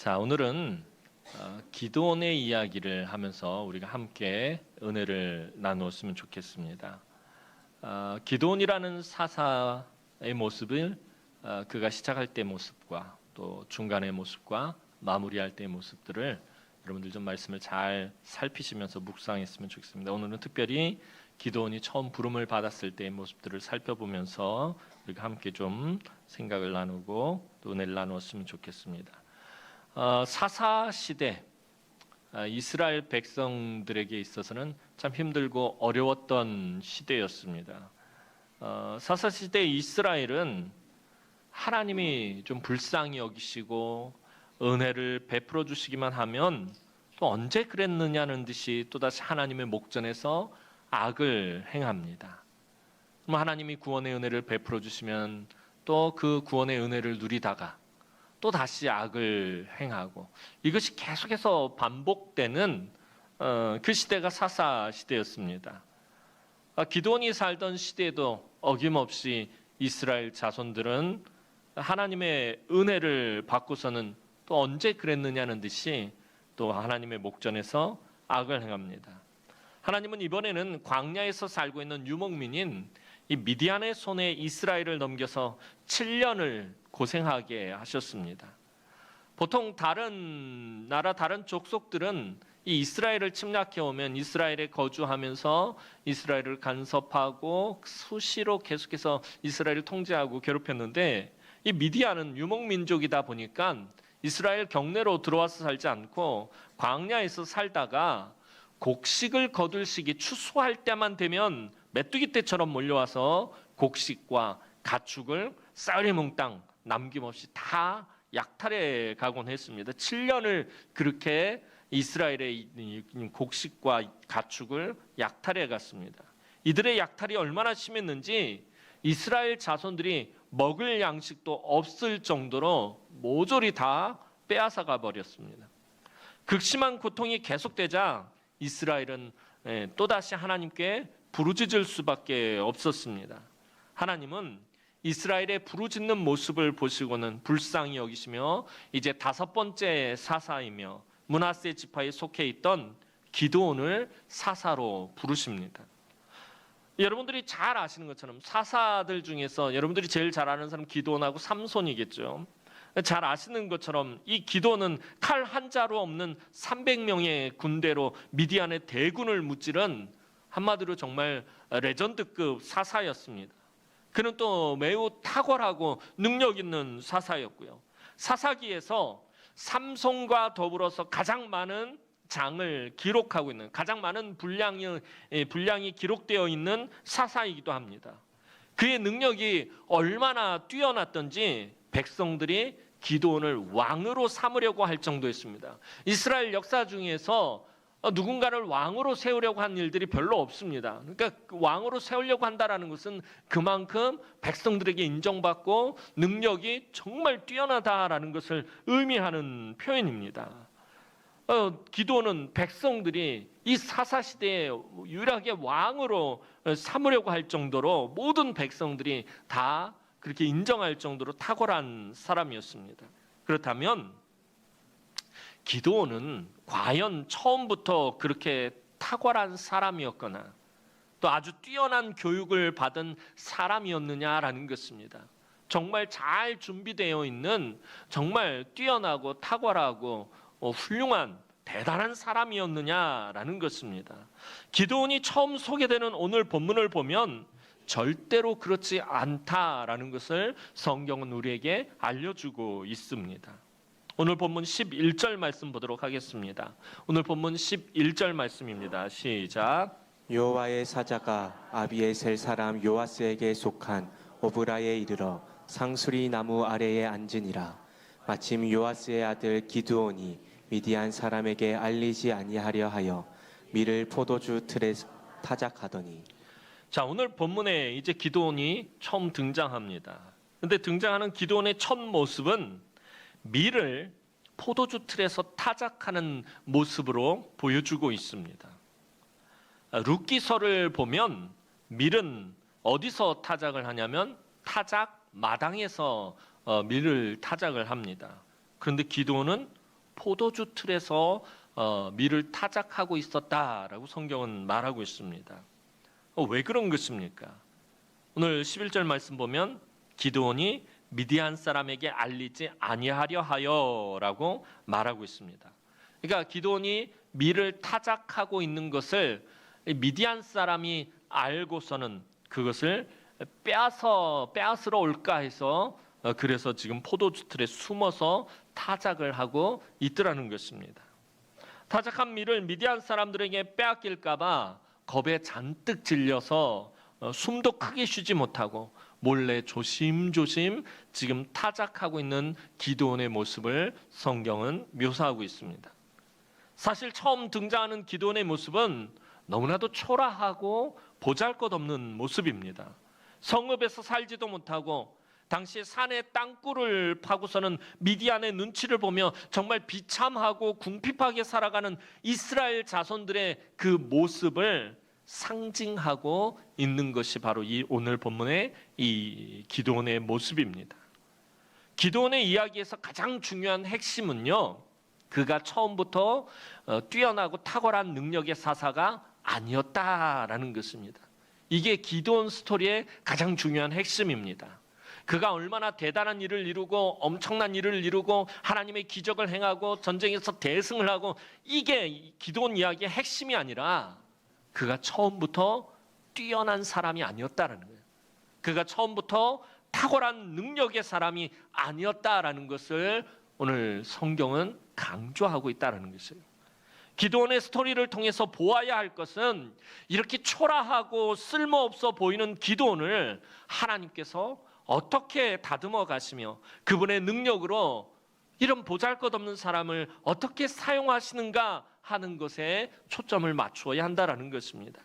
자, 오늘은 기도원의 이야기를 하면서 우리가 함께 은혜를 나누었으면 좋겠습니다. 기도원이라는 사사의 모습을 그가 시작할 때 모습과 또 중간의 모습과 마무리할 때의 모습들을 여러분들 좀 말씀을 잘 살피시면서 묵상했으면 좋겠습니다. 오늘은 특별히 기도원이 처음 부름을 받았을 때의 모습들을 살펴보면서 우리가 함께 좀 생각을 나누고 또 은혜를 나누었으면 좋겠습니다. 사사 시대 이스라엘 백성들에게 있어서는 참 힘들고 어려웠던 시대였습니다. 사사 시대 이스라엘은 하나님이 좀 불쌍히 여기시고 은혜를 베풀어 주시기만 하면 또 언제 그랬느냐는 듯이 또다시 하나님의 목전에서 악을 행합니다. 하나님이 구원의 은혜를 베풀어 주시면 또 그 구원의 은혜를 누리다가 또 다시 악을 행하고 이것이 계속해서 반복되는 그 시대가 사사 시대였습니다. 기드온이 살던 시대에도 어김없이 이스라엘 자손들은 하나님의 은혜를 받고서는 또 언제 그랬느냐는 듯이 또 하나님의 목전에서 악을 행합니다. 하나님은 이번에는 광야에서 살고 있는 유목민인 이 미디안의 손에 이스라엘을 넘겨서 7년을 고생하게 하셨습니다. 보통 다른 나라 다른 족속들은 이 이스라엘을 침략해 오면 이스라엘에 거주하면서 이스라엘을 간섭하고 수시로 계속해서 이스라엘을 통제하고 괴롭혔는데 이 미디안은 유목민족이다 보니까 이스라엘 경내로 들어와서 살지 않고 광야에서 살다가 곡식을 거둘 시기 추수할 때만 되면 메뚜기 떼처럼 몰려와서 곡식과 가축을 쌀이 몽땅 남김없이 다 약탈해 가곤 했습니다. 7년을 그렇게 이스라엘의 곡식과 가축을 약탈해 갔습니다. 이들의 약탈이 얼마나 심했는지 이스라엘 자손들이 먹을 양식도 없을 정도로 모조리 다 빼앗아가 버렸습니다. 극심한 고통이 계속되자 이스라엘은 또다시 하나님께 부르짖을 수밖에 없었습니다. 하나님은 이스라엘의 부르짖는 모습을 보시고는 불쌍히 여기시며 이제 5번째 사사이며 므낫세 지파에 속해 있던 기드온을 사사로 부르십니다. 여러분들이 잘 아시는 것처럼 사사들 중에서 여러분들이 제일 잘 아는 사람 기드온하고 삼손이겠죠. 잘 아시는 것처럼 이 기드온은 칼 한 자루 없는 300명의 군대로 미디안의 대군을 무찌른 한마디로 정말 레전드급 사사였습니다. 그는 또 매우 탁월하고 능력 있는 사사였고요. 사사기에서 삼손과 더불어서 가장 많은 장을 기록하고 있는 가장 많은 분량이 기록되어 있는 사사이기도 합니다. 그의 능력이 얼마나 뛰어났던지 백성들이 기드온을 왕으로 삼으려고 할 정도였습니다. 이스라엘 역사 중에서 누군가를 왕으로 세우려고 한 일들이 별로 없습니다. 그러니까 왕으로 세우려고 한다는 것은 그만큼 백성들에게 인정받고 능력이 정말 뛰어나다라는 것을 의미하는 표현입니다. 기드온은 백성들이 이 사사시대에 유일하게 왕으로 삼으려고 할 정도로 모든 백성들이 다 그렇게 인정할 정도로 탁월한 사람이었습니다. 그렇다면 기드온은 과연 처음부터 그렇게 탁월한 사람이었거나 또 아주 뛰어난 교육을 받은 사람이었느냐라는 것입니다. 정말 잘 준비되어 있는 정말 뛰어나고 탁월하고 훌륭한 대단한 사람이었느냐라는 것입니다. 기드온이 처음 소개되는 오늘 본문을 보면 절대로 그렇지 않다라는 것을 성경은 우리에게 알려주고 있습니다. 오늘 본문 11절 말씀 보도록 하겠습니다. 오늘 본문 11절 말씀입니다. 시작. 여호와의 사자가 아비에셀 사람 요아스에게 속한 오브라에 이르러 상수리 나무 아래에 앉으니라. 마침 요아스의 아들 기드온이 미디안 사람에게 알리지 아니하려 하여 밀을 포도주 틀에 타작하더니. 자, 오늘 본문에 이제 기드온이 처음 등장합니다. 근데 등장하는 기드온의 첫 모습은 밀을 포도주 틀에서 타작하는 모습으로 보여주고 있습니다. 룻기서를 보면 밀은 어디서 타작을 하냐면 타작 마당에서 밀을 타작을 합니다. 그런데 기드온은 포도주 틀에서 밀을 타작하고 있었다라고 성경은 말하고 있습니다. 왜 그런 것입니까? 오늘 11절 말씀 보면 기드온이 미디안 사람에게 알리지 아니하려 하여라고 말하고 있습니다. 그러니까 기드온이 밀을 타작하고 있는 것을 미디안 사람이 알고서는 그것을 빼앗으러 올까 해서 그래서 지금 포도주 틀에 숨어서 타작을 하고 있더라는 것입니다. 타작한 밀을 미디안 사람들에게 빼앗길까 봐 겁에 잔뜩 질려서 숨도 크게 쉬지 못하고 몰래 조심조심 지금 타작하고 있는 기드온의 모습을 성경은 묘사하고 있습니다. 사실 처음 등장하는 기드온의 모습은 너무나도 초라하고 보잘것없는 모습입니다. 성읍에서 살지도 못하고 당시 산에 땅굴을 파고서는 미디안의 눈치를 보며 정말 비참하고 궁핍하게 살아가는 이스라엘 자손들의 그 모습을 상징하고 있는 것이 바로 이 오늘 본문의 이 기드온의 모습입니다. 기드온의 이야기에서 가장 중요한 핵심은요, 그가 처음부터 뛰어나고 탁월한 능력의 사사가 아니었다라는 것입니다. 이게 기드온 스토리의 가장 중요한 핵심입니다. 그가 얼마나 대단한 일을 이루고 엄청난 일을 이루고 하나님의 기적을 행하고 전쟁에서 대승을 하고 이게 기드온 이야기의 핵심이 아니라 그가 처음부터 뛰어난 사람이 아니었다라는 거예요. 그가 처음부터 탁월한 능력의 사람이 아니었다라는 것을 오늘 성경은 강조하고 있다는 것이에요. 기드온의 스토리를 통해서 보아야 할 것은 이렇게 초라하고 쓸모없어 보이는 기드온을 하나님께서 어떻게 다듬어 가시며 그분의 능력으로 이런 보잘것없는 사람을 어떻게 사용하시는가 하는 것에 초점을 맞추어야 한다는 것입니다.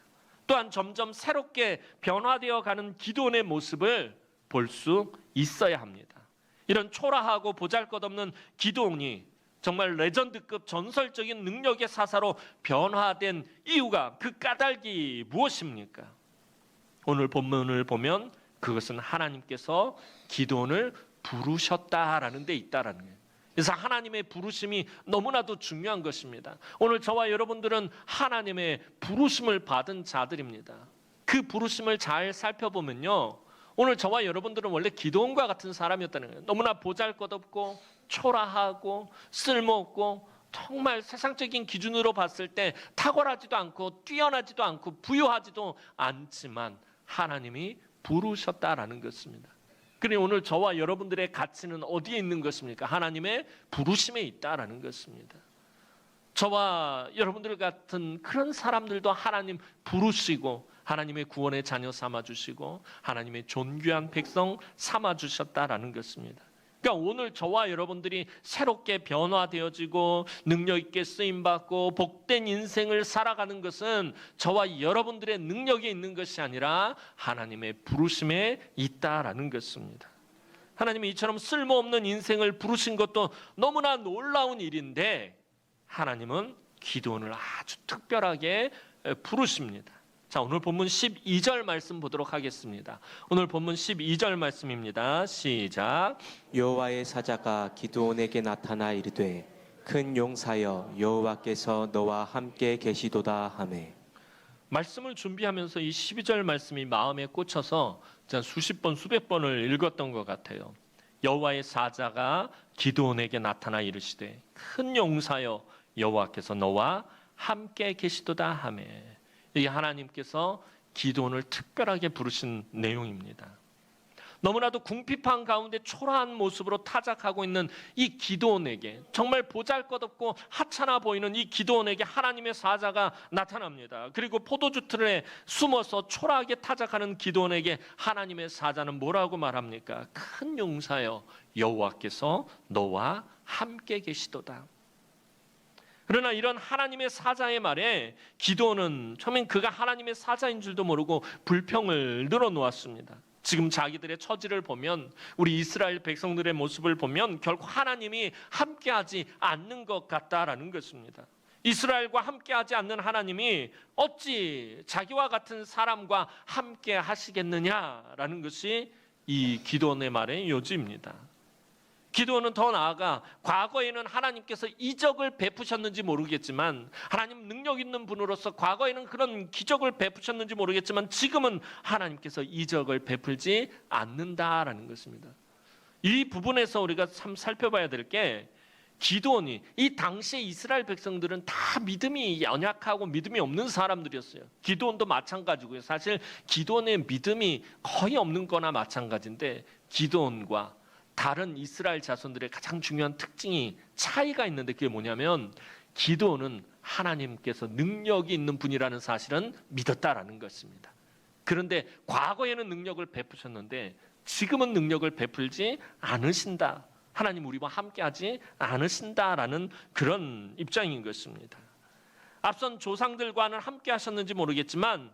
또한 점점 새롭게 변화되어 가는 기드온의 모습을 볼 수 있어야 합니다. 이런 초라하고 보잘것없는 기드온이 정말 레전드급 전설적인 능력의 사사로 변화된 이유가 그 까닭이 무엇입니까? 오늘 본문을 보면 그것은 하나님께서 기드온을 부르셨다라는 데 있다라는 거예요. 그래서 하나님의 부르심이 너무나도 중요한 것입니다. 오늘 저와 여러분들은 하나님의 부르심을 받은 자들입니다. 그 부르심을 잘 살펴보면요, 오늘 저와 여러분들은 원래 기드온과 같은 사람이었다는 거예요. 너무나 보잘것없고 초라하고 쓸모없고 정말 세상적인 기준으로 봤을 때 탁월하지도 않고 뛰어나지도 않고 부유하지도 않지만 하나님이 부르셨다라는 것입니다. 그러니 오늘 저와 여러분들의 가치는 어디에 있는 것입니까? 하나님의 부르심에 있다라는 것입니다. 저와 여러분들 같은 그런 사람들도 하나님 부르시고 하나님의 구원의 자녀 삼아주시고 하나님의 존귀한 백성 삼아주셨다라는 것입니다. 그러니까 오늘 저와 여러분들이 새롭게 변화되어지고 능력 있게 쓰임받고 복된 인생을 살아가는 것은 저와 여러분들의 능력에 있는 것이 아니라 하나님의 부르심에 있다라는 것입니다. 하나님이 이처럼 쓸모없는 인생을 부르신 것도 너무나 놀라운 일인데 하나님은 기드온을 아주 특별하게 부르십니다. 자, 오늘 본문 12절 말씀 보도록 하겠습니다. 오늘 본문 12절 말씀입니다. 시작. 여호와의 사자가 기드온에게 나타나 이르되 큰 용사여 여호와께서 너와 함께 계시도다 하매. 말씀을 준비하면서 이 12절 말씀이 마음에 꽂혀서 수십 번 수백 번을 읽었던 것 같아요. 여호와의 사자가 기드온에게 나타나 이르시되 큰 용사여 여호와께서 너와 함께 계시도다 하매. 이게 하나님께서 기드온을 특별하게 부르신 내용입니다. 너무나도 궁핍한 가운데 초라한 모습으로 타작하고 있는 이 기드온에게, 정말 보잘것없고 하찮아 보이는 이 기드온에게 하나님의 사자가 나타납니다. 그리고 포도주 틀에 숨어서 초라하게 타작하는 기드온에게 하나님의 사자는 뭐라고 말합니까? 큰 용사여 여호와께서 너와 함께 계시도다. 그러나 이런 하나님의 사자의 말에 기드온은 처음엔 그가 하나님의 사자인 줄도 모르고 불평을 늘어놓았습니다. 지금 자기들의 처지를 보면, 우리 이스라엘 백성들의 모습을 보면 결국 하나님이 함께하지 않는 것 같다라는 것입니다. 이스라엘과 함께하지 않는 하나님이 어찌 자기와 같은 사람과 함께 하시겠느냐라는 것이 이 기드온의 말의 요지입니다. 기도는 더 나아가 과거에는 하나님께서 이적을 베푸셨는지 모르겠지만, 하나님 능력 있는 분으로서 과거에는 그런 기적을 베푸셨는지 모르겠지만 지금은 하나님께서 이적을 베풀지 않는다라는 것입니다. 이 부분에서 우리가 참 살펴봐야 될 게, 기드온이, 이 당시에 이스라엘 백성들은 다 믿음이 연약하고 믿음이 없는 사람들이었어요. 기드온도 마찬가지고요. 사실 기드온의 믿음이 거의 없는 거나 마찬가지인데, 기드온과 다른 이스라엘 자손들의 가장 중요한 특징이 차이가 있는데, 그게 뭐냐면 기드온은 하나님께서 능력이 있는 분이라는 사실은 믿었다라는 것입니다. 그런데 과거에는 능력을 베푸셨는데 지금은 능력을 베풀지 않으신다. 하나님 우리와 함께하지 않으신다라는 그런 입장인 것입니다. 앞선 조상들과는 함께하셨는지 모르겠지만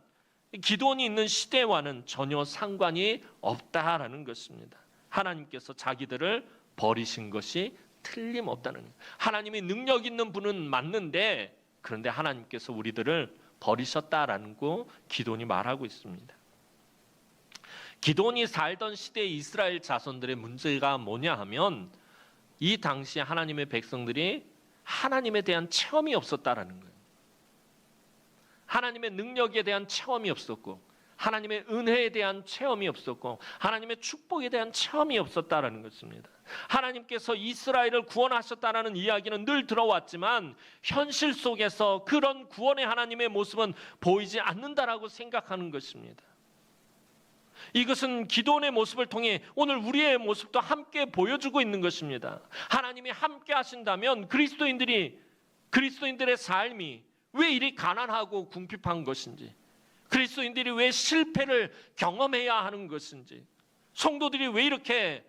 기드온이 있는 시대와는 전혀 상관이 없다라는 것입니다. 하나님께서 자기들을 버리신 것이 틀림없다는 거예요. 하나님이 능력 있는 분은 맞는데, 그런데 하나님께서 우리들을 버리셨다라는 거 기드온이 말하고 있습니다. 기드온이 살던 시대의 이스라엘 자손들의 문제가 뭐냐 하면, 이 당시에 하나님의 백성들이 하나님에 대한 체험이 없었다라는 거예요. 하나님의 능력에 대한 체험이 없었고, 하나님의 은혜에 대한 체험이 없었고, 하나님의 축복에 대한 체험이 없었다라는 것입니다. 하나님께서 이스라엘을 구원하셨다라는 이야기는 늘 들어왔지만 현실 속에서 그런 구원의 하나님의 모습은 보이지 않는다라고 생각하는 것입니다. 이것은 기드온의 모습을 통해 오늘 우리의 모습도 함께 보여주고 있는 것입니다. 하나님이 함께 하신다면 그리스도인들의 삶이 왜 이리 가난하고 궁핍한 것인지, 그리스도인들이 왜 실패를 경험해야 하는 것인지, 성도들이 왜 이렇게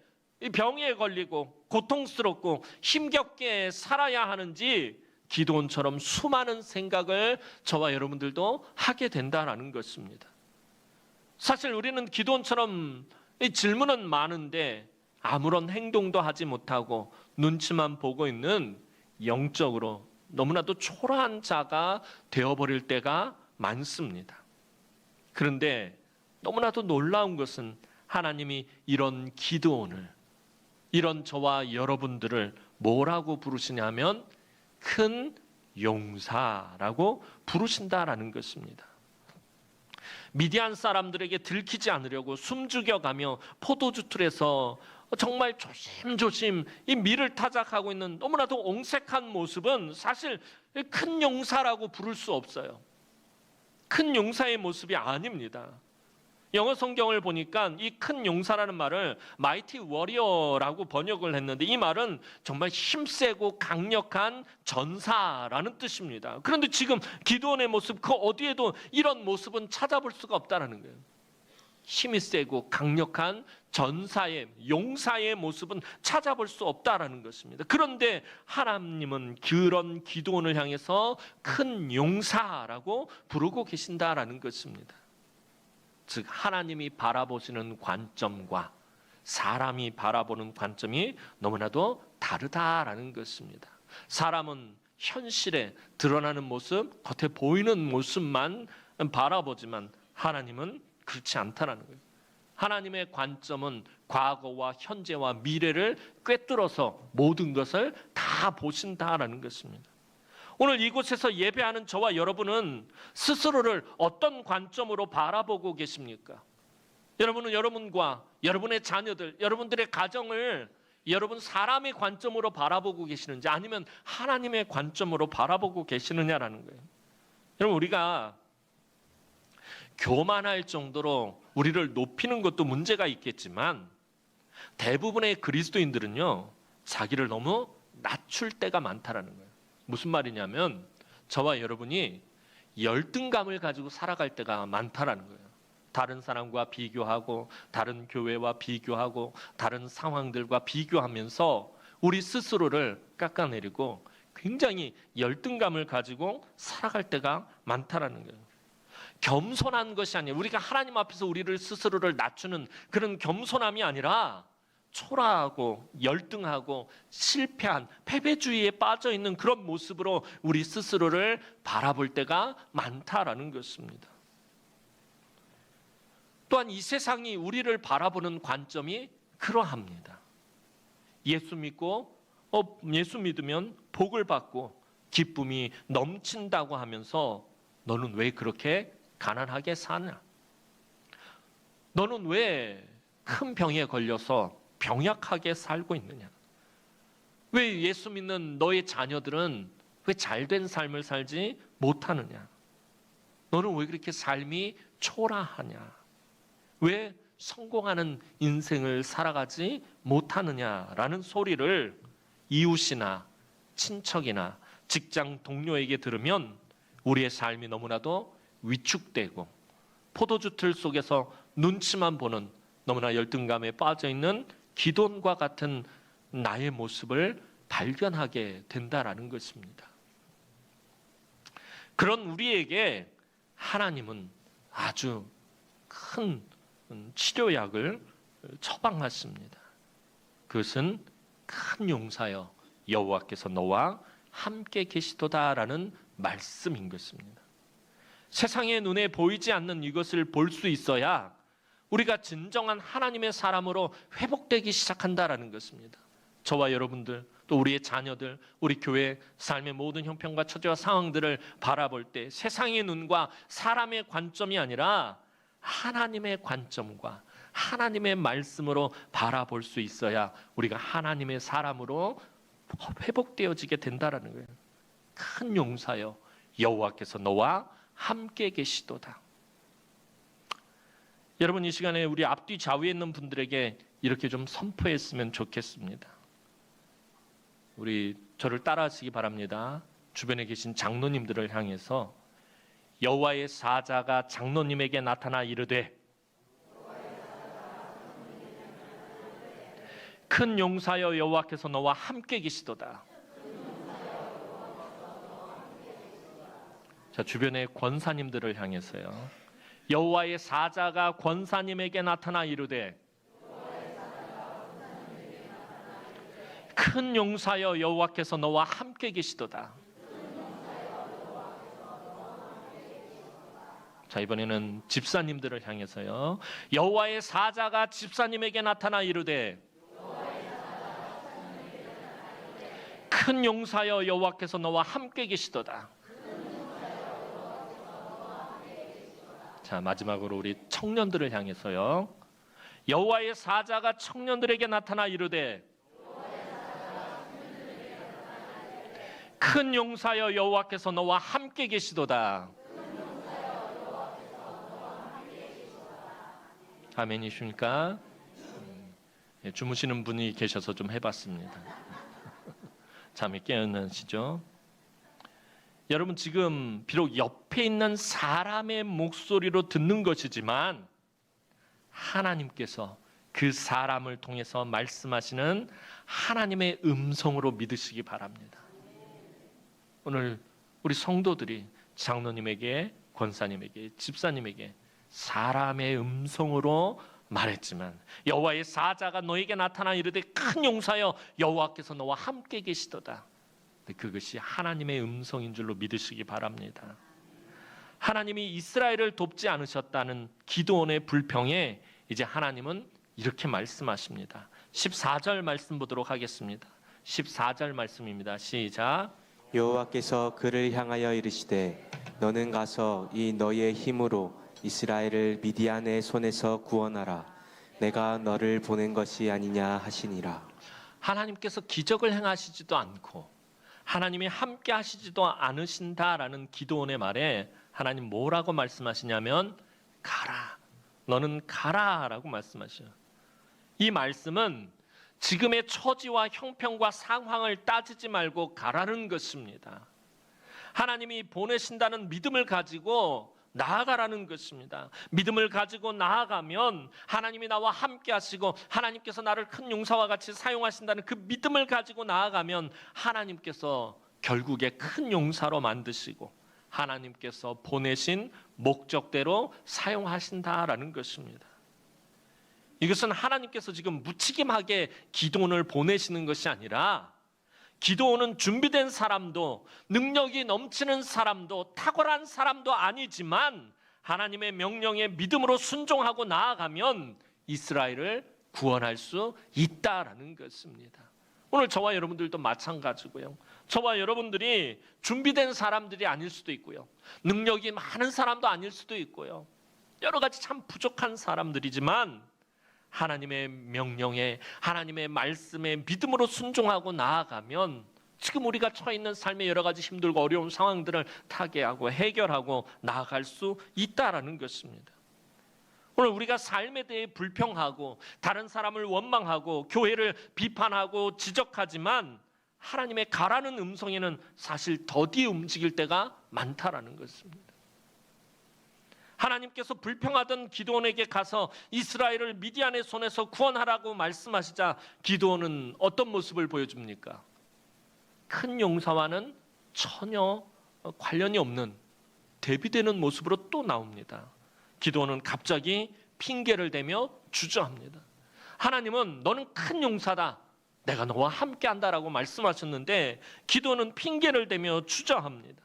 병에 걸리고 고통스럽고 힘겹게 살아야 하는지 기드온처럼 수많은 생각을 저와 여러분들도 하게 된다는 것입니다. 사실 우리는 기드온처럼 질문은 많은데 아무런 행동도 하지 못하고 눈치만 보고 있는 영적으로 너무나도 초라한 자가 되어버릴 때가 많습니다. 그런데 너무나도 놀라운 것은 하나님이 이런 기드온을, 이런 저와 여러분들을 뭐라고 부르시냐면 큰 용사라고 부르신다라는 것입니다. 미디안 사람들에게 들키지 않으려고 숨죽여가며 포도주 틀에서 정말 조심조심 이 밀을 타작하고 있는 너무나도 옹색한 모습은 사실 큰 용사라고 부를 수 없어요. 큰 용사의 모습이 아닙니다. 영어 성경을 보니까 이 큰 용사라는 말을 마이티 워리어라고 번역을 했는데, 이 말은 정말 힘세고 강력한 전사라는 뜻입니다. 그런데 지금 기드온의 모습, 그 어디에도 이런 모습은 찾아볼 수가 없다는 거예요. 힘이 세고 강력한 전사의, 용사의 모습은 찾아볼 수 없다라는 것입니다. 그런데 하나님은 그런 기드온을 향해서 큰 용사라고 부르고 계신다라는 것입니다. 즉 하나님이 바라보시는 관점과 사람이 바라보는 관점이 너무나도 다르다라는 것입니다. 사람은 현실에 드러나는 모습, 겉에 보이는 모습만 바라보지만 하나님은 그렇지 않다라는 거예요. 하나님의 관점은 과거와 현재와 미래를 꿰뚫어서 모든 것을 다 보신다라는 것입니다. 오늘 이곳에서 예배하는 저와 여러분은 스스로를 어떤 관점으로 바라보고 계십니까? 여러분은 여러분과 여러분의 자녀들, 여러분들의 가정을 여러분 사람의 관점으로 바라보고 계시는지, 아니면 하나님의 관점으로 바라보고 계시느냐라는 거예요. 여러분, 우리가 교만할 정도로 우리를 높이는 것도 문제가 있겠지만 대부분의 그리스도인들은요, 자기를 너무 낮출 때가 많다라는 거예요. 무슨 말이냐면 저와 여러분이 열등감을 가지고 살아갈 때가 많다라는 거예요. 다른 사람과 비교하고, 다른 교회와 비교하고, 다른 상황들과 비교하면서 우리 스스로를 깎아내리고 굉장히 열등감을 가지고 살아갈 때가 많다라는 거예요. 겸손한 것이 아니에요. 우리가 하나님 앞에서 우리를 스스로를 낮추는 그런 겸손함이 아니라 초라하고 열등하고 실패한 패배주의에 빠져있는 그런 모습으로 우리 스스로를 바라볼 때가 많다라는 것입니다. 또한 이 세상이 우리를 바라보는 관점이 그러합니다. 예수 믿고 예수 믿으면 복을 받고 기쁨이 넘친다고 하면서 너는 왜 그렇게 가난하게 사냐? 너는 왜 큰 병에 걸려서 병약하게 살고 있느냐? 왜 예수 믿는 너의 자녀들은 왜 잘된 삶을 살지 못하느냐? 너는 왜 그렇게 삶이 초라하냐? 왜 성공하는 인생을 살아가지 못하느냐라는 소리를 이웃이나 친척이나 직장 동료에게 들으면 우리의 삶이 너무나도 위축되고 포도주 틀 속에서 눈치만 보는 너무나 열등감에 빠져있는 기돈과 같은 나의 모습을 발견하게 된다라는 것입니다. 그런 우리에게 하나님은 아주 큰 치료약을 처방하십니다. 그것은 큰 용사여 여호와께서 너와 함께 계시도다라는 말씀인 것입니다. 세상의 눈에 보이지 않는 이것을 볼 수 있어야 우리가 진정한 하나님의 사람으로 회복되기 시작한다라는 것입니다. 저와 여러분들 또 우리의 자녀들, 우리 교회 삶의 모든 형편과 처지와 상황들을 바라볼 때 세상의 눈과 사람의 관점이 아니라 하나님의 관점과 하나님의 말씀으로 바라볼 수 있어야 우리가 하나님의 사람으로 회복되어지게 된다라는 거예요. 큰 용사여 여호와께서 너와 함께 계시도다. 여러분, 이 시간에 우리 앞뒤 좌우에 있는 분들에게 이렇게 좀 선포했으면 좋겠습니다. 우리 저를 따라하시기 바랍니다. 주변에 계신 장로님들을 향해서 여호와의 사자가 장로님에게 나타나 이르되 큰 용사여 여호와께서 너와 함께 계시도다. 자, 주변의 권사님들을 향해서요. 여호와의 사자가 권사님에게 나타나 이르되 큰 용사여 여호와께서 너와 함께 계시도다. 자, 이번에는 집사님들을 향해서요. 여호와의 사자가 집사님에게 나타나 이르되 큰 용사여 여호와께서 너와 함께 계시도다. 자, 마지막으로 우리 청년들을 향해서요. 여호와의 사자가 청년들에게 나타나 이르되 큰 용사여 여호와께서 너와 함께 계시도다. 아멘이십니까? 주무시는 분이 계셔서 좀 해봤습니다. 잠이 깨어나시죠? 여러분, 지금 비록 옆에 있는 사람의 목소리로 듣는 것이지만 하나님께서 그 사람을 통해서 말씀하시는 하나님의 음성으로 믿으시기 바랍니다. 오늘 우리 성도들이 장로님에게, 권사님에게, 집사님에게 사람의 음성으로 말했지만 여호와의 사자가 너에게 나타나 이르되 큰 용사여 여호와께서 너와 함께 계시도다. 그것이 하나님의 음성인 줄로 믿으시기 바랍니다. 하나님이 이스라엘을 돕지 않으셨다는 기드온의 불평에 이제 하나님은 이렇게 말씀하십니다. 14절 말씀 보도록 하겠습니다. 14절 말씀입니다. 시작. 여호와께서 그를 향하여 이르시되 너는 가서 이 너의 힘으로 이스라엘을 미디안의 손에서 구원하라. 내가 너를 보낸 것이 아니냐 하시니라. 하나님께서 기적을 행하시지도 않고 하나님이 함께 하시지도 않으신다라는 기드온의 말에 하나님 뭐라고 말씀하시냐면 가라. 너는 가라라고 말씀하셔요. 이 말씀은 지금의 처지와 형편과 상황을 따지지 말고 가라는 것입니다. 하나님이 보내신다는 믿음을 가지고 나아가라는 것입니다. 믿음을 가지고 나아가면 하나님이 나와 함께 하시고 하나님께서 나를 큰 용사와 같이 사용하신다는 그 믿음을 가지고 나아가면 하나님께서 결국에 큰 용사로 만드시고 하나님께서 보내신 목적대로 사용하신다라는 것입니다. 이것은 하나님께서 지금 무책임하게 기드온을 보내시는 것이 아니라 기드온은 준비된 사람도 능력이 넘치는 사람도 탁월한 사람도 아니지만 하나님의 명령에 믿음으로 순종하고 나아가면 이스라엘을 구원할 수 있다라는 것입니다. 오늘 저와 여러분들도 마찬가지고요. 저와 여러분들이 준비된 사람들이 아닐 수도 있고요. 능력이 많은 사람도 아닐 수도 있고요. 여러 가지 참 부족한 사람들이지만 하나님의 명령에, 하나님의 말씀에 믿음으로 순종하고 나아가면 지금 우리가 처해 있는 삶의 여러 가지 힘들고 어려운 상황들을 타개하고 해결하고 나아갈 수 있다라는 것입니다. 오늘 우리가 삶에 대해 불평하고 다른 사람을 원망하고 교회를 비판하고 지적하지만 하나님의 가라는 음성에는 사실 더디 움직일 때가 많다라는 것입니다. 하나님께서 불평하던 기드온에게 가서 이스라엘을 미디안의 손에서 구원하라고 말씀하시자 기드온은 어떤 모습을 보여줍니까? 큰 용사와는 전혀 관련이 없는 대비되는 모습으로 또 나옵니다. 기드온은 갑자기 핑계를 대며 주저합니다. 하나님은 너는 큰 용사다, 내가 너와 함께한다라고 말씀하셨는데 기드온은 핑계를 대며 주저합니다.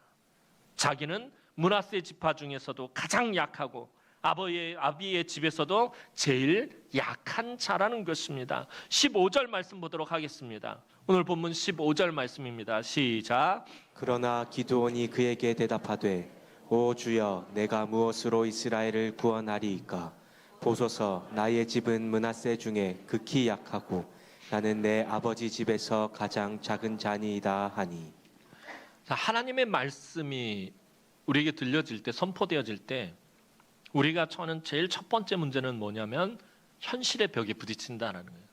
자기는 므낫세 지파 중에서도 가장 약하고 아비의 집에서도 제일 약한 자라는 것입니다. 15절 말씀 보도록 하겠습니다. 오늘 본문 15절 말씀입니다. 시작. 그러나 기드온이 그에게 대답하되 오 주여, 내가 무엇으로 이스라엘을 구원하리이까? 보소서, 나의 집은 므낫세 중에 극히 약하고 나는 내 아버지 집에서 가장 작은 자니이다 하니. 하나님의 말씀이 우리에게 들려질 때, 선포되어질 때 우리가 처하는 제일 첫 번째 문제는 뭐냐면 현실의 벽에 부딪힌다는 거예요.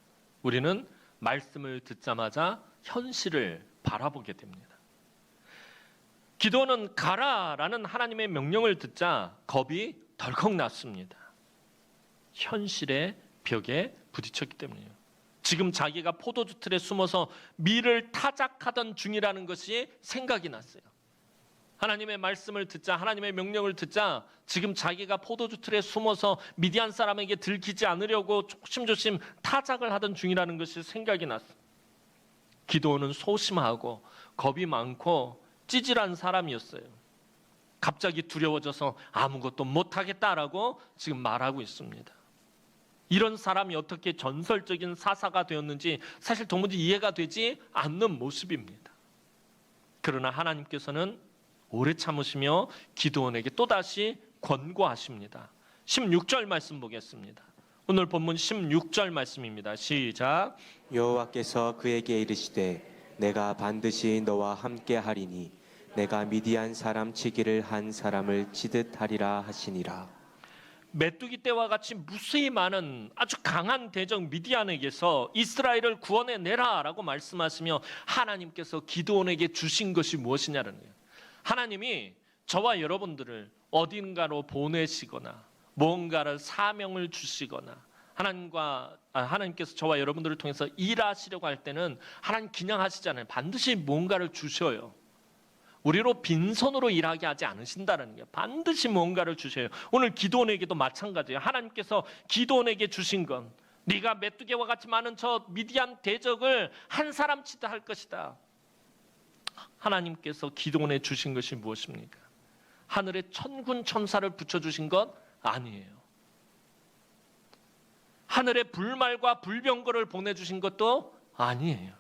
우리는 말씀을 듣자마자 현실을 바라보게 됩니다. 기드온은 가라라는 하나님의 명령을 듣자 겁이 덜컥 났습니다. 현실의 벽에 부딪혔기 때문이에요. 지금 자기가 포도주 틀에 숨어서 밀을 타작하던 중이라는 것이 생각이 났어요. 하나님의 말씀을 듣자, 하나님의 명령을 듣자 지금 자기가 포도주 틀에 숨어서 미디안 사람에게 들키지 않으려고 조심조심 타작을 하던 중이라는 것이 생각이 났어요. 기드온은 소심하고 겁이 많고 찌질한 사람이었어요. 갑자기 두려워져서 아무것도 못하겠다라고 지금 말하고 있습니다. 이런 사람이 어떻게 전설적인 사사가 되었는지 사실 도무지 이해가 되지 않는 모습입니다. 그러나 하나님께서는 오래 참으시며 기드온에게 또다시 권고하십니다. 16절 말씀 보겠습니다. 오늘 본문 16절 말씀입니다. 시작. 여호와께서 그에게 이르시되 내가 반드시 너와 함께 하리니 내가 미디안 사람 치기를 한 사람을 치듯 하리라 하시니라. 메뚜기 떼와 같이 무수히 많은 아주 강한 대적 미디안에게서 이스라엘을 구원해내라라고 말씀하시며 하나님께서 기드온에게 주신 것이 무엇이냐는 거예요. 하나님이 저와 여러분들을 어딘가로 보내시거나 무언가를 사명을 주시거나 하나님께서 저와 여러분들을 통해서 일하시려고 할 때는 하나님 그냥 하시잖아요. 반드시 뭔가를 주셔요. 우리로 빈손으로 일하게 하지 않으신다는 거예요. 반드시 뭔가를 주셔요. 오늘 기드온에게도 마찬가지예요. 하나님께서 기드온에게 주신 건 네가 메뚜기와 같이 많은 저 미디안 대적을 한 사람 치다 할 것이다. 하나님께서 기드온에 주신 것이 무엇입니까? 하늘에 천군 천사를 붙여주신 것 아니에요. 하늘에 불말과 불병거를 보내주신 것도 아니에요.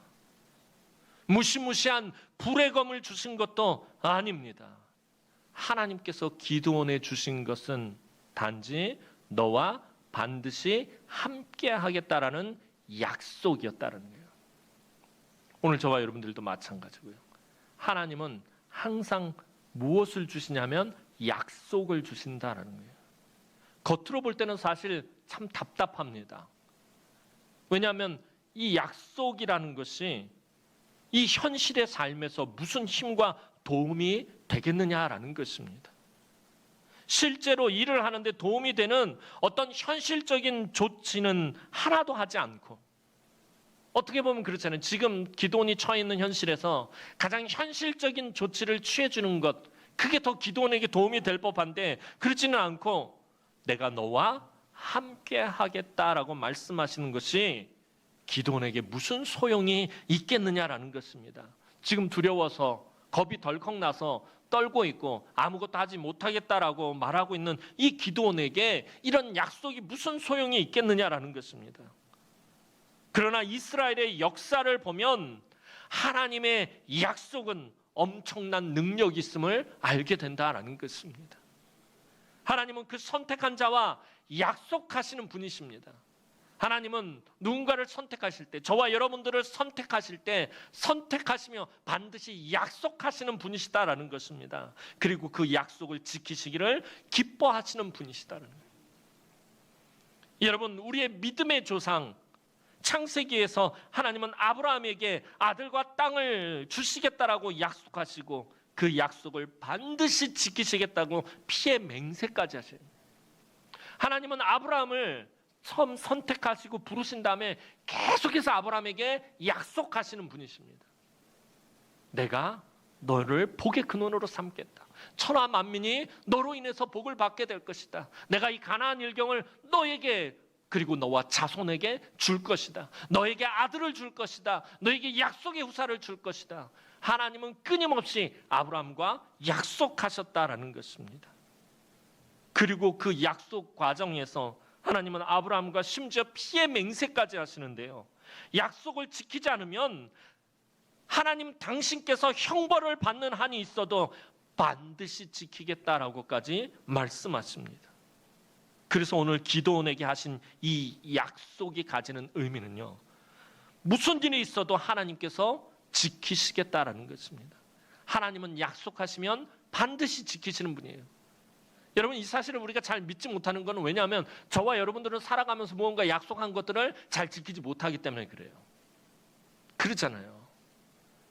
무시무시한 불의 검을 주신 것도 아닙니다. 하나님께서 기드온에 주신 것은 단지 너와 반드시 함께 하겠다라는 약속이었다는 거예요. 오늘 저와 여러분들도 마찬가지고요. 하나님은 항상 무엇을 주시냐면 약속을 주신다라는 거예요. 겉으로 볼 때는 사실 참 답답합니다. 왜냐하면 이 약속이라는 것이 이 현실의 삶에서 무슨 힘과 도움이 되겠느냐라는 것입니다. 실제로 일을 하는데 도움이 되는 어떤 현실적인 조치는 하나도 하지 않고, 어떻게 보면 그렇잖아요. 지금 기드온이 처해 있는 현실에서 가장 현실적인 조치를 취해주는 것, 그게 더 기드온에게 도움이 될 법한데 그렇지는 않고 내가 너와 함께 하겠다라고 말씀하시는 것이 기드온에게 무슨 소용이 있겠느냐라는 것입니다. 지금 두려워서 겁이 덜컥 나서 떨고 있고 아무것도 하지 못하겠다라고 말하고 있는 이 기드온에게 이런 약속이 무슨 소용이 있겠느냐라는 것입니다. 그러나 이스라엘의 역사를 보면 하나님의 약속은 엄청난 능력이 있음을 알게 된다라는 것입니다. 하나님은 그 선택한 자와 약속하시는 분이십니다. 하나님은 누군가를 선택하실 때, 저와 여러분들을 선택하실 때 선택하시며 반드시 약속하시는 분이시다라는 것입니다. 그리고 그 약속을 지키시기를 기뻐하시는 분이시다라는 거예요. 여러분, 우리의 믿음의 조상 창세기에서 하나님은 아브라함에게 아들과 땅을 주시겠다라고 약속하시고 그 약속을 반드시 지키시겠다고 피의 맹세까지 하셔요. 하나님은 아브라함을 처음 선택하시고 부르신 다음에 계속해서 아브라함에게 약속하시는 분이십니다. 내가 너를 복의 근원으로 삼겠다. 천하 만민이 너로 인해서 복을 받게 될 것이다. 내가 이 가나안 일경을 너에게 그리고 너와 자손에게 줄 것이다. 너에게 아들을 줄 것이다. 너에게 약속의 후사를 줄 것이다. 하나님은 끊임없이 아브라함과 약속하셨다라는 것입니다. 그리고 그 약속 과정에서 하나님은 아브라함과 심지어 피의 맹세까지 하시는데요. 약속을 지키지 않으면 하나님 당신께서 형벌을 받는 한이 있어도 반드시 지키겠다라고까지 말씀하십니다. 그래서 오늘 기도원에게 하신 이 약속이 가지는 의미는요, 무슨 일이 있어도 하나님께서 지키시겠다라는 것입니다. 하나님은 약속하시면 반드시 지키시는 분이에요. 여러분, 이 사실을 우리가 잘 믿지 못하는 것은 왜냐하면 저와 여러분들은 살아가면서 무언가 약속한 것들을 잘 지키지 못하기 때문에 그래요. 그렇잖아요.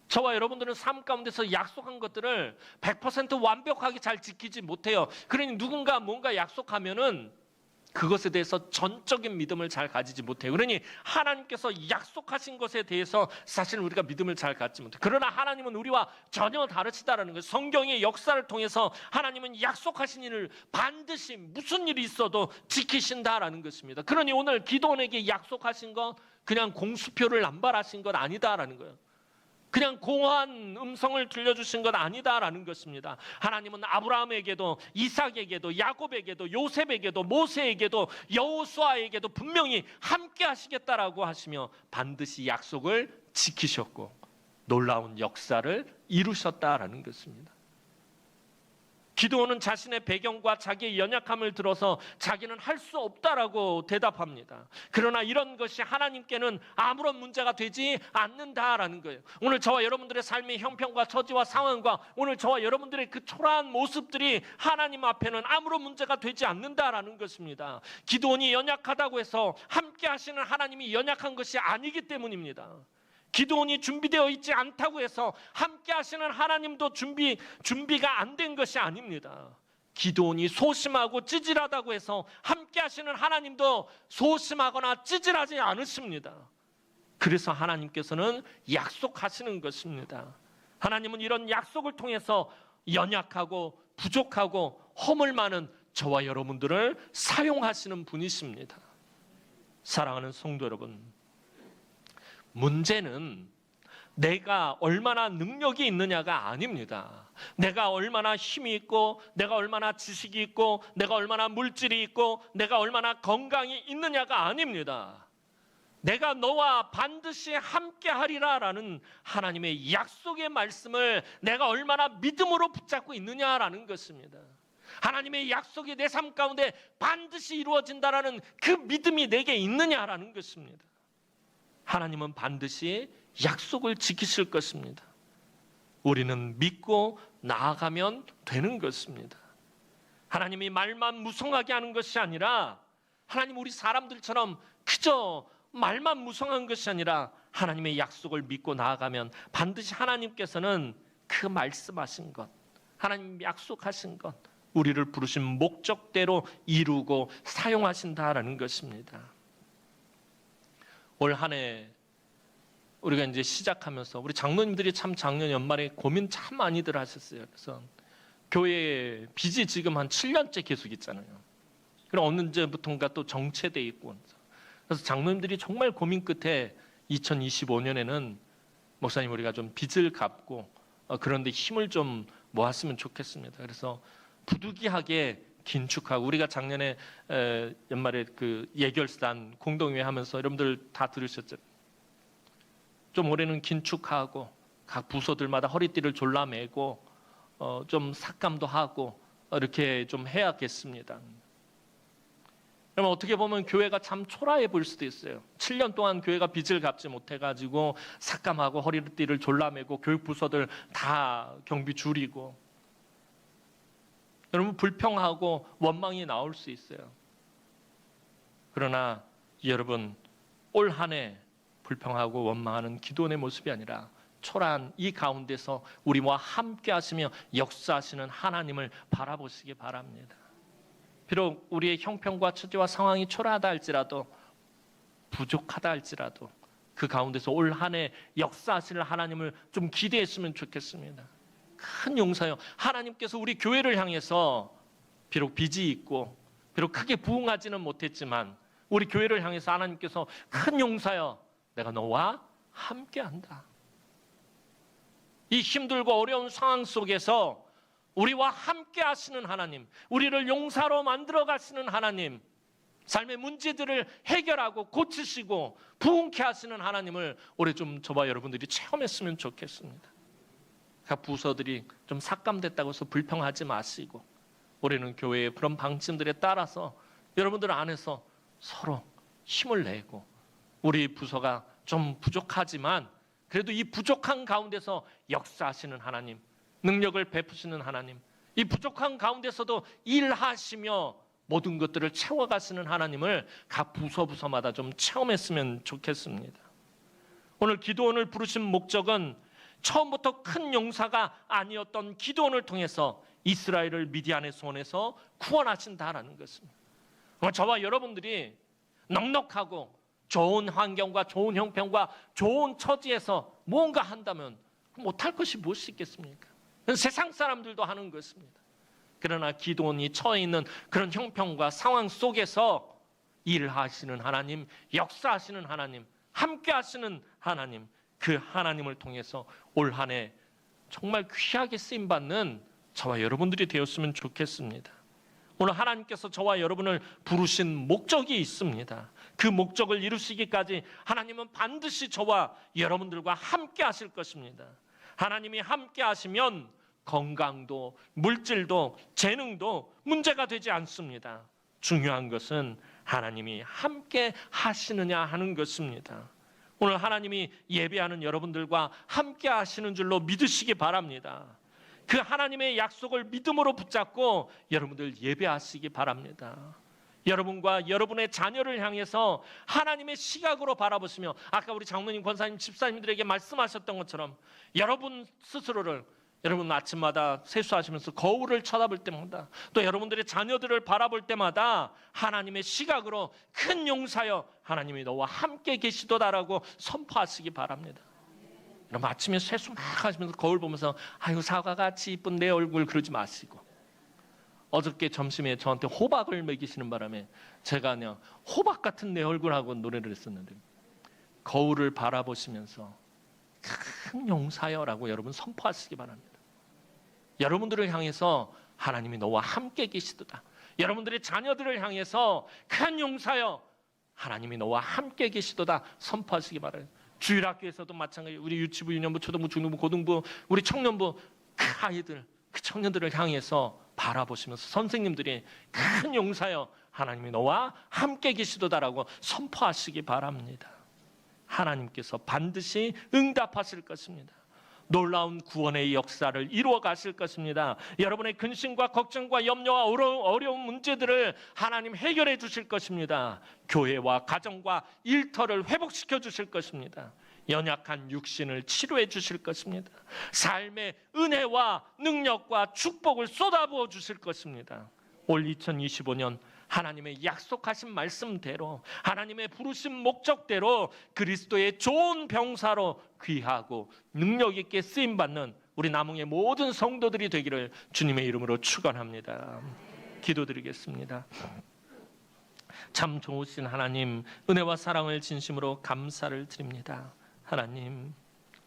저와 여러분들은 삶 가운데서 약속한 것들을 100% 완벽하게 잘 지키지 못해요. 그러니 누군가 뭔가 약속하면은 그것에 대해서 전적인 믿음을 잘 가지지 못해요. 그러니 하나님께서 약속하신 것에 대해서 사실 우리가 믿음을 잘 갖지 못해요. 그러나 하나님은 우리와 전혀 다르시다라는 거예요. 성경의 역사를 통해서 하나님은 약속하신 일을 반드시 무슨 일이 있어도 지키신다라는 것입니다. 그러니 오늘 기도원에게 약속하신 것 그냥 공수표를 남발하신 것 아니다라는 거예요. 그냥 공허한 음성을 들려주신 건 아니다라는 것입니다. 하나님은 아브라함에게도 이삭에게도 야곱에게도 요셉에게도 모세에게도 여호수아에게도 분명히 함께 하시겠다라고 하시며 반드시 약속을 지키셨고 놀라운 역사를 이루셨다라는 것입니다. 기드온은 자신의 배경과 자기의 연약함을 들어서 자기는 할 수 없다라고 대답합니다. 그러나 이런 것이 하나님께는 아무런 문제가 되지 않는다라는 거예요. 오늘 저와 여러분들의 삶의 형편과 처지와 상황과 오늘 저와 여러분들의 그 초라한 모습들이 하나님 앞에는 아무런 문제가 되지 않는다라는 것입니다. 기드온이 연약하다고 해서 함께 하시는 하나님이 연약한 것이 아니기 때문입니다. 기드온이 준비되어 있지 않다고 해서 함께 하시는 하나님도 준비가 안 된 것이 아닙니다. 기드온이 소심하고 찌질하다고 해서 함께 하시는 하나님도 소심하거나 찌질하지 않으십니다. 그래서 하나님께서는 약속하시는 것입니다. 하나님은 이런 약속을 통해서 연약하고 부족하고 허물 많은 저와 여러분들을 사용하시는 분이십니다. 사랑하는 성도 여러분, 문제는 내가 얼마나 능력이 있느냐가 아닙니다. 내가 얼마나 힘이 있고 내가 얼마나 지식이 있고 내가 얼마나 물질이 있고 내가 얼마나 건강이 있느냐가 아닙니다. 내가 너와 반드시 함께 하리라 라는 하나님의 약속의 말씀을 내가 얼마나 믿음으로 붙잡고 있느냐라는 것입니다. 하나님의 약속이 내 삶 가운데 반드시 이루어진다라는 그 믿음이 내게 있느냐라는 것입니다. 하나님은 반드시 약속을 지키실 것입니다. 우리는 믿고 나아가면 되는 것입니다. 하나님이 말만 무성하게 하는 것이 아니라 하나님 우리 사람들처럼 그저 말만 무성한 것이 아니라 하나님의 약속을 믿고 나아가면 반드시 하나님께서는 그 말씀하신 것, 하나님 약속하신 것, 우리를 부르신 목적대로 이루고 사용하신다라는 것입니다. 올 한 해 우리가 이제 시작하면서 우리 장로님들이 참 작년 연말에 고민 참 많이들 하셨어요. 그래서 교회 빚이 지금 한 7년째 계속 있잖아요. 그럼 언제부턴가 또 정체돼 있고. 그래서 장로님들이 정말 고민 끝에 2025년에는 목사님 우리가 좀 빚을 갚고 그런데 힘을 좀 모았으면 좋겠습니다. 그래서 부득이하게 긴축하고 우리가 작년에 연말에 그 예결산 공동회 하면서 여러분들 다 들으셨죠? 좀 올해는 긴축하고 각 부서들마다 허리띠를 졸라매고 좀 삭감도 하고 이렇게 좀 해야겠습니다. 그러면 어떻게 보면 교회가 참 초라해 보일 수도 있어요. 7년 동안 교회가 빚을 갚지 못해가지고 삭감하고 허리띠를 졸라매고 교육 부서들 다 경비 줄이고, 여러분 불평하고 원망이 나올 수 있어요. 그러나 여러분 올 한 해 불평하고 원망하는 기도원의 모습이 아니라 초라한 이 가운데서 우리와 함께 하시며 역사하시는 하나님을 바라보시기 바랍니다. 비록 우리의 형편과 처지와 상황이 초라하다 할지라도, 부족하다 할지라도 그 가운데서 올 한 해 역사하실 하나님을 좀 기대했으면 좋겠습니다. 큰 용사요, 하나님께서 우리 교회를 향해서 비록 빚이 있고 비록 크게 부응하지는 못했지만 우리 교회를 향해서 하나님께서 큰 용사여, 내가 너와 함께한다. 이 힘들고 어려운 상황 속에서 우리와 함께 하시는 하나님, 우리를 용사로 만들어 가시는 하나님, 삶의 문제들을 해결하고 고치시고 부흥케 하시는 하나님을 올해 좀 저와 여러분들이 체험했으면 좋겠습니다. 각 부서들이 좀 삭감됐다고 해서 불평하지 마시고, 올해는 교회의 그런 방침들에 따라서 여러분들 안에서 서로 힘을 내고, 우리 부서가 좀 부족하지만 그래도 이 부족한 가운데서 역사하시는 하나님, 능력을 베푸시는 하나님, 이 부족한 가운데서도 일하시며 모든 것들을 채워가시는 하나님을 각 부서마다 좀 체험했으면 좋겠습니다. 오늘 기도원을 부르신 목적은 처음부터 큰 용사가 아니었던 기도원을 통해서 이스라엘을 미디안의 손에서 구원하신다라는 것입니다. 저와 여러분들이 넉넉하고 좋은 환경과 좋은 형편과 좋은 처지에서 뭔가 한다면 못할 것이 무엇이 있겠습니까? 세상 사람들도 하는 것입니다. 그러나 기도원이 처해 있는 그런 형편과 상황 속에서 일하시는 하나님, 역사하시는 하나님, 함께 하시는 하나님, 그 하나님을 통해서 올 한 해 정말 귀하게 쓰임받는 저와 여러분들이 되었으면 좋겠습니다. 오늘 하나님께서 저와 여러분을 부르신 목적이 있습니다. 그 목적을 이루시기까지 하나님은 반드시 저와 여러분들과 함께 하실 것입니다. 하나님이 함께 하시면 건강도 물질도 재능도 문제가 되지 않습니다. 중요한 것은 하나님이 함께 하시느냐 하는 것입니다. 오늘 하나님이 예배하는 여러분들과 함께 하시는 줄로 믿으시기 바랍니다. 그 하나님의 약속을 믿음으로 붙잡고 여러분들 예배하시기 바랍니다. 여러분과 여러분의 자녀를 향해서 하나님의 시각으로 바라보시며, 아까 우리 장로님, 권사님, 집사님들에게 말씀하셨던 것처럼 여러분 스스로를, 여러분 아침마다 세수하시면서 거울을 쳐다볼 때마다, 또 여러분들의 자녀들을 바라볼 때마다 하나님의 시각으로 큰 용사여 하나님이 너와 함께 계시도다라고 선포하시기 바랍니다. 여러분 아침에 세수 막 하시면서 거울 보면서 아유 사과같이 이쁜 내 얼굴 그러지 마시고, 어저께 점심에 저한테 호박을 먹이시는 바람에 제가 그냥 호박 같은 내 얼굴하고 노래를 했었는데, 거울을 바라보시면서 큰 용사여라고 여러분 선포하시기 바랍니다. 여러분들을 향해서 하나님이 너와 함께 계시도다. 여러분들의 자녀들을 향해서 큰 용사여 하나님이 너와 함께 계시도다 선포하시기 바랍니다. 주일학교에서도 마찬가지, 우리 유치부, 유년부, 초등부, 중등부, 고등부, 우리 청년부 그 아이들, 그 청년들을 향해서 바라보시면서 선생님들이 큰 용사여 하나님이 너와 함께 계시도다라고 선포하시기 바랍니다. 하나님께서 반드시 응답하실 것입니다. 놀라운 구원의 역사를 이루어 가실 것입니다. 여러분의 근심과 걱정과 염려와 어려운 문제들을 하나님 해결해 주실 것입니다. 교회와 가정과 일터를 회복시켜 주실 것입니다. 연약한 육신을 치료해 주실 것입니다. 삶의 은혜와 능력과 축복을 쏟아부어 주실 것입니다. 올 2025년 하나님의 약속하신 말씀대로, 하나님의 부르신 목적대로 그리스도의 좋은 병사로 귀하고 능력 있게 쓰임받는 우리 남흥의 모든 성도들이 되기를 주님의 이름으로 축원합니다. 기도드리겠습니다. 참 좋으신 하나님, 은혜와 사랑을 진심으로 감사를 드립니다. 하나님,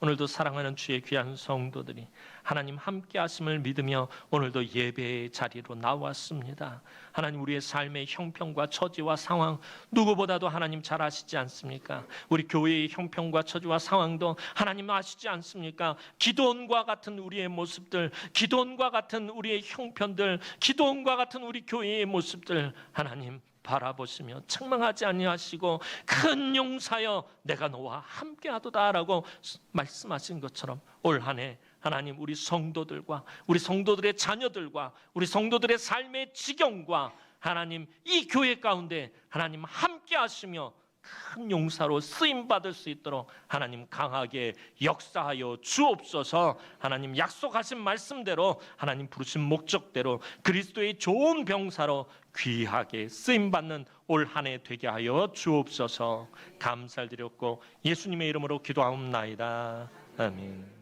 오늘도 사랑하는 주의 귀한 성도들이 하나님 함께 하심을 믿으며 오늘도 예배의 자리로 나왔습니다. 하나님, 우리의 삶의 형편과 처지와 상황 누구보다도 하나님 잘 아시지 않습니까? 우리 교회의 형편과 처지와 상황도 하나님 아시지 않습니까? 기도원과 같은 우리의 모습들, 기도원과 같은 우리의 형편들, 기도원과 같은 우리 교회의 모습들 하나님 바라보시며 책망하지 아니하시고 큰 용사여 내가 너와 함께하도다라고 말씀하신 것처럼 올 한 해 하나님, 우리 성도들과 우리 성도들의 자녀들과 우리 성도들의 삶의 지경과 하나님 이 교회 가운데 하나님 함께 하시며 큰 용사로 쓰임 받을 수 있도록 하나님 강하게 역사하여 주옵소서. 하나님 약속하신 말씀대로 하나님 부르신 목적대로 그리스도의 좋은 병사로 귀하게 쓰임 받는 올 한 해 되게 하여 주옵소서. 감사를 드렸고 예수님의 이름으로 기도하옵나이다. 아멘.